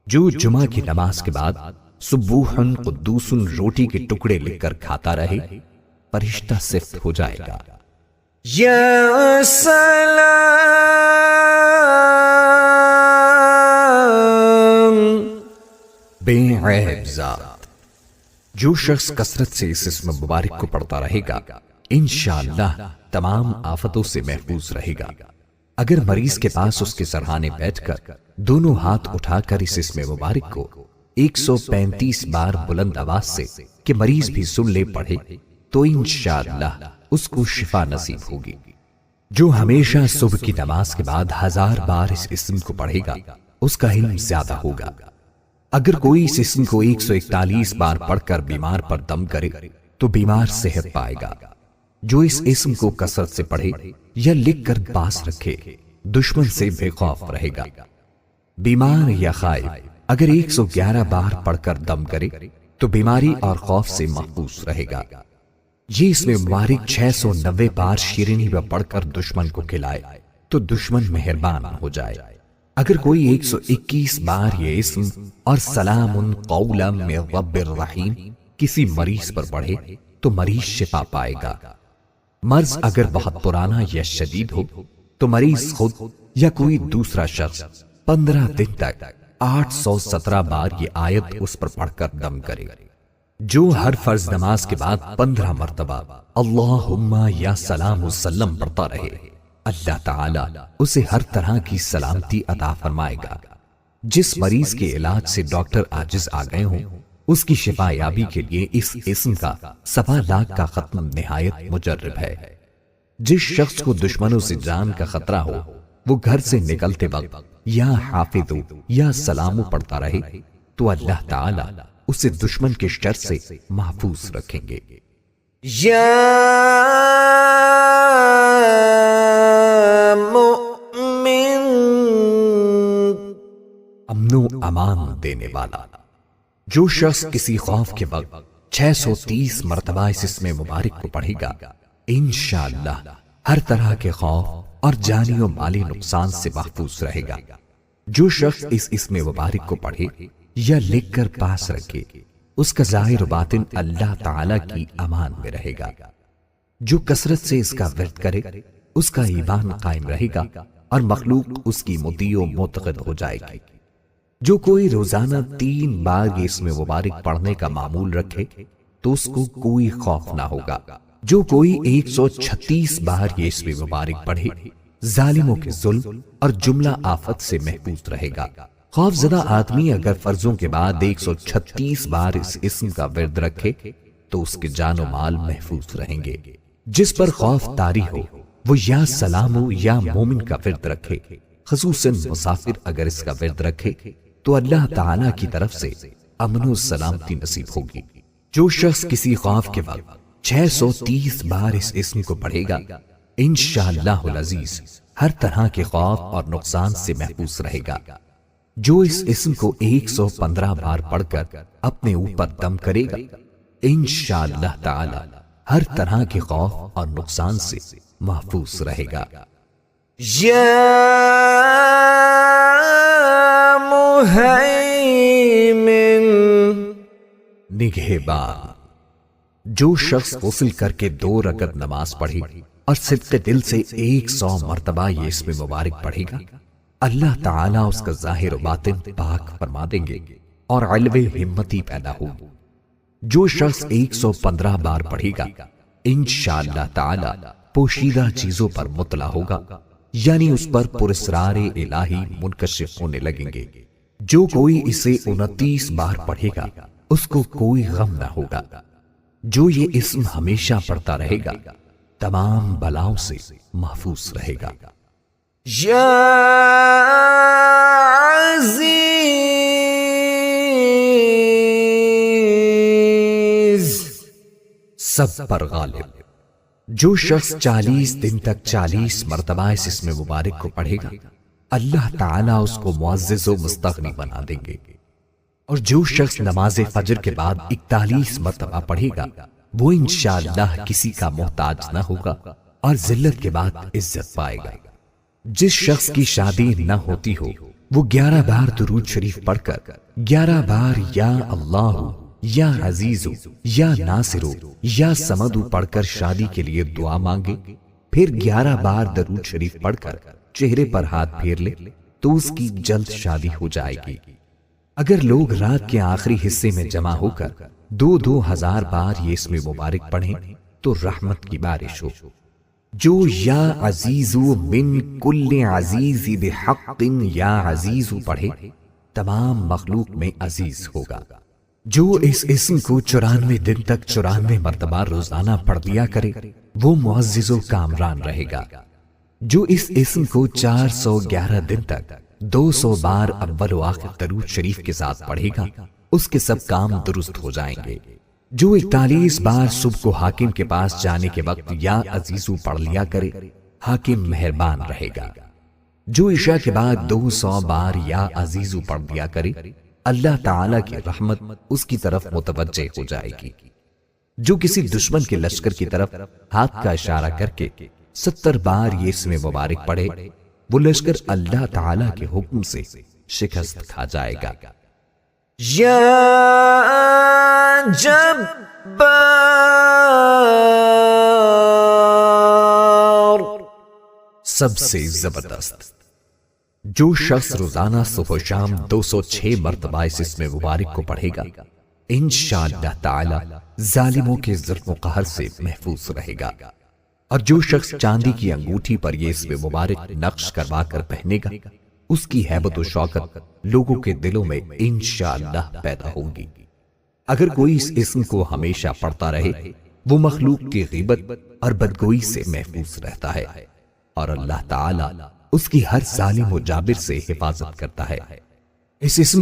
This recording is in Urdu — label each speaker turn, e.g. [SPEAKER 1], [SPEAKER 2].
[SPEAKER 1] جو جمعہ کی نماز کے بعد سبوحن قدوسن روٹی کے ٹکڑے لکھ کر کھاتا رہے فرشتہ صفت ہو جائے گا۔
[SPEAKER 2] یا سلام
[SPEAKER 1] بے عیب ذات۔ جو شخص کثرت سے اس اسم مبارک کو پڑھتا رہے گا انشاءاللہ تمام آفتوں سے محفوظ رہے گا۔ اگر مریض کے پاس اس کے سرہانے بیٹھ کر دونوں ہاتھ اٹھا کر اس اسم مبارک کو 135 بار بلند آواز سے کہ مریض بھی سن لے پڑھے تو انشاءاللہ اس کو شفا نصیب ہوگی۔ جو ہمیشہ صبح کی نماز کے بعد 1000 بار اس اسم کو پڑھے گا اس کا علم زیادہ ہوگا۔ اگر کوئی اس اسم کو 141 بار پڑھ کر بیمار پر دم کرے تو بیمار صحت پائے گا۔ جو اس اسم کو کثرت سے پڑھے یا لکھ کر پاس رکھے دشمن سے بے خوف رہے گا۔ بیمار یا خائف اگر 111 بار پڑھ کر دم کرے تو بیماری اور خوف سے محفوظ رہے گا۔ یہ اسم مبارک 690 بار شیرینی میں پڑھ کر دشمن کو کھلائے تو دشمن مہربان ہو جائے۔ اگر کوئی 121 بار یہ اسم اور سلام قولا من رب الرحیم کسی مریض پر پڑھے تو مریض شفا پائے گا۔ مرض اگر بہت پرانا یا شدید ہو تو مریض خود یا کوئی دوسرا شخص 15 دن تک 817 بار یہ آیت اس پر پڑھ کر دم کرے۔ جو ہر فرض نماز کے بعد 15 مرتبہ اللہم یا سلام وسلم پڑھتا رہے اللہ تعالی اسے ہر طرح کی سلامتی عطا فرمائے گا۔ جس مریض کے علاج سے ڈاکٹر عاجز آ گئے ہوں اس کی شفا یابی کے لیے اس اسم کا 1.25 لاکھ کا ختم نہایت مجرب ہے۔ جس شخص کو دشمنوں سے جان کا خطرہ ہو وہ گھر سے نکلتے وقت یا حافظو یا سلامو پڑھتا رہے تو اللہ تعالی اسے دشمن کے شر سے محفوظ رکھیں گے۔
[SPEAKER 2] یا مؤمن
[SPEAKER 1] امن و امان دینے والا۔ جو شخص کسی خوف کے وقت 630 مرتبہ اس اسم مبارک کو پڑھے گا انشاءاللہ ہر طرح کے خوف اور جانی و مالی نقصان سے محفوظ رہے گا۔ جو شخص اس اسم مبارک کو پڑھے یا لکھ کر پاس رکھے اس کا ظاہر و باطن اللہ تعالی کی امان میں رہے گا۔ جو کثرت سے اس کا ورد کرے اس کا ایمان قائم رہے گا اور مخلوق اس کی مطیع و معتقد ہو جائے گی۔ جو کوئی روزانہ 3 بار یہ اسم مبارک پڑھنے کا معمول رکھے تو اس کو کوئی خوف نہ ہوگا۔ جو کوئی 136 بار یہ اسم مبارک پڑھے ظالموں کے ظلم اور جملہ آفت سے محفوظ رہے گا۔ خوف زدہ آدمی اگر فرضوں کے بعد 136 بار اس اسم کا ورد رکھے تو اس کے جان و مال محفوظ رہیں گے۔ جس پر خوف طاری ہو وہ یا سلامو یا مومن کا ورد رکھے، خصوصاً مسافر اگر اس کا ورد رکھے تو اللہ تعالی کی طرف سے امن و سلامتی نصیب ہوگی۔ جو شخص کسی خوف کے وقت 630 بار اس اسم کو پڑھے گا انشاءاللہ العزیز ہر طرح کے خوف اور نقصان سے محفوظ رہے گا۔ جو اس اسم کو 115 بار پڑھ کر اپنے اوپر دم کرے گا انشاءاللہ تعالی ہر طرح کے خوف اور نقصان سے محفوظ رہے گا۔
[SPEAKER 2] یا مہیمن
[SPEAKER 1] نگہبان۔ جو شخص غسل کر کے 2 رکعت نماز پڑھے اور صدق دل سے 100 مرتبہ یہ اسم مبارک پڑھے گا اللہ تعالیٰ اس کا ظاہر و باطن پاک فرما دیں گے اور علو ہمتی پیدا ہوگی۔ جو شخص 115 بار پڑھے گا انشاءاللہ تعالی پوشیدہ چیزوں پر مطلع ہوگا، یعنی اس پر پراسرار الہی منکشف ہونے لگیں گے۔ جو کوئی اسے 29 بار پڑھے گا اس کو کوئی غم نہ ہوگا۔ جو یہ اسم ہمیشہ پڑھتا رہے گا تمام بلاؤں سے محفوظ رہے گا۔
[SPEAKER 2] یا عزیز
[SPEAKER 1] سب پر غالب۔ جو شخص 40 دن تک 40 مرتبہ اس اسم مبارک کو پڑھے گا اللہ تعالیٰ اس کو معزز و مستغنی بنا دیں گے۔ اور جو شخص نماز فجر کے بعد 41 مرتبہ پڑھے گا وہ انشاءاللہ کسی کا محتاج نہ ہوگا اور ذلت کے بعد عزت پائے گا۔ جس شخص کی شادی نہ ہوتی ہو وہ 11 بار درود شریف پڑھ کر 11 بار یا اللہ یا عزیز یا ناصر یا سمد پڑھ کر شادی کے لیے دعا مانگے، پھر 11 بار درود شریف پڑھ کر چہرے پر ہاتھ پھیر لے تو اس کی جلد شادی ہو جائے گی۔ اگر لوگ رات کے آخری حصے میں جمع ہو کر 2000 بار یہ اسم مبارک پڑھیں تو رحمت کی بارش ہو۔ جو یا عزیز من کل عزیز بحق یا عزیز پڑھے تمام مخلوق میں عزیز ہوگا۔ جو اس اسم کو 94 دن تک 94 مرتبہ روزانہ پڑھ لیا کرے وہ معزز و کامران رہے گا۔ جو اس اسم کو 411 دن تک 200 بار اول و آخر درود شریف کے ساتھ پڑھے گا اس کے سب کام درست ہو جائیں گے۔ جو 41 بار صبح کو حاکم کے پاس جانے کے وقت یا عزیزو پڑھ لیا کرے حاکم مہربان رہے گا۔ جو عشاء کے بعد 200 بار یا عزیزو پڑھ لیا کرے اللہ تعالی کی رحمت اس کی طرف متوجہ ہو جائے گی۔ جو کسی دشمن کے لشکر کی طرف ہاتھ کا اشارہ کر کے 70 بار یہ اسم مبارک پڑھے وہ لشکر اللہ تعالی کے حکم سے شکست کھا جائے گا۔
[SPEAKER 2] یا جبار،
[SPEAKER 1] سب سے زبردست۔ جو شخص روزانہ صبح و شام 206 مرتبہ اس اسم مبارک کو پڑھے گا انشاءاللہ تعالی ظالموں کے ظلم و قہر سے محفوظ رہے گا۔ اور جو شخص چاندی کی انگوٹھی پر یہ اسم مبارک نقش کروا کر پہنے گا اس کی ہیبت و شوکت لوگوں کے دلوں میں انشاءاللہ پیدا ہوگی۔ اگر کوئی اس اسم کو ہمیشہ پڑھتا رہے وہ مخلوق کی غیبت اور بدگوئی سے محفوظ رہتا ہے اور اللہ تعالی اس کی ہر ظالم و جابر سے حفاظت کرتا ہے۔ اس اسم